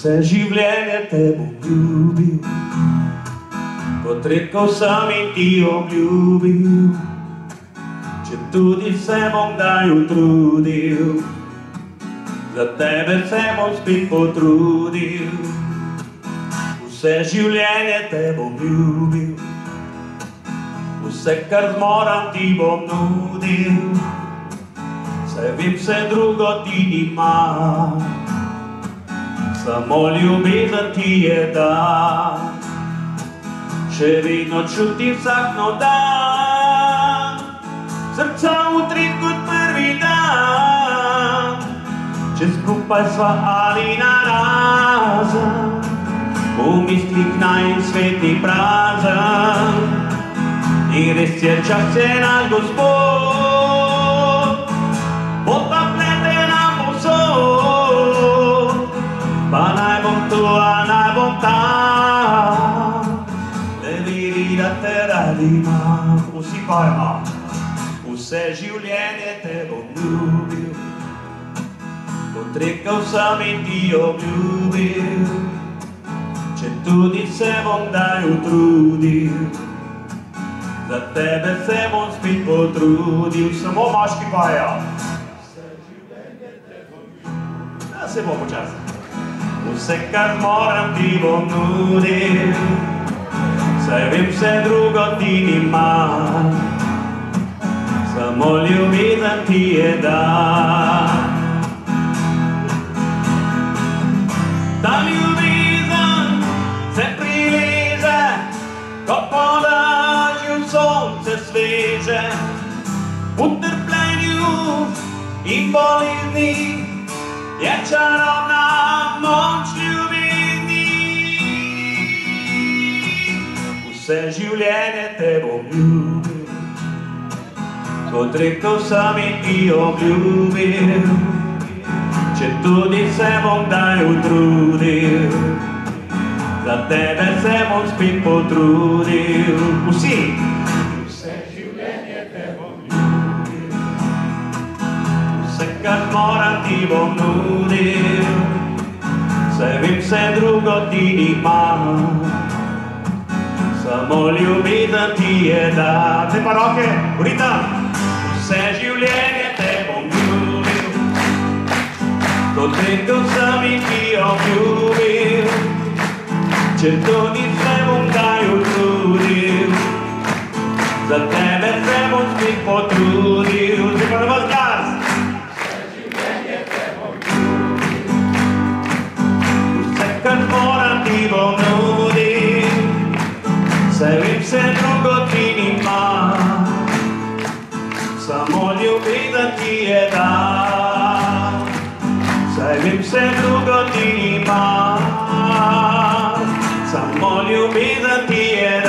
Vse življenje te bom ljubil, kot rekel sem in ti obljubil, četudi se bom kdaj utrudil, za tebe se bom spet potrudil. Vse življenje te bom ljubil, vse kar zmoram ti bom nudil, saj vem vse drugo ti nima, samo ljubezen ti je dan. Še vedno čutim vsak nov dan, srca utrit kot prvi dan, če skupaj sva ali narazen, v mislih naj svet ni prazen. In res je čas je naš Gospod, pot pa plete nam povsod, pa naj bom tu, a naj bom tam, le vidi, da te radi imam. Vsi pojmo. Vse življenje te bom ljubil, kot rekel sem in ti obljubil, četudi se bom kdaj utrudil, za tebe se bom spet potrudil. Samo moški pojejo. Vse življenje te bom ljubil. Da se bo počasi. Vse kar moram ti bom nudil, saj vem vse drugo ti nima, samo ljubezen ti je dan. Ta ljubezen se prileže, ko po dežju sonce sveže, v trpljenju in bolezni je čarobna moč ljubezni. Vse življenje te bom ljubil, kot rekel sem in ti obljubil, četudi se bom kdaj utrudil, za tebe se bom spet potrudil. Vsi! Vse življenje te bom ljubil, vse kar moram ti bom nudil, saj vem vse drugo ti nimam, samo ljubezen ti je dan. Zdaj pa roke, v ritem! Vse življenje te bom ljubil, kot rekel sem in ti obljubil, četudi se bom kdaj utrudil, za tebe se bom spet potrudil. Zdaj pa na vas glas! Vse življenje te bom ljubil, vse kar moram ti bom nudil, saj vem vse drugo ti nima, samo ljubezen ti je dan. Saj vem vse drugo ti nima, samo ljubezen ti je dan.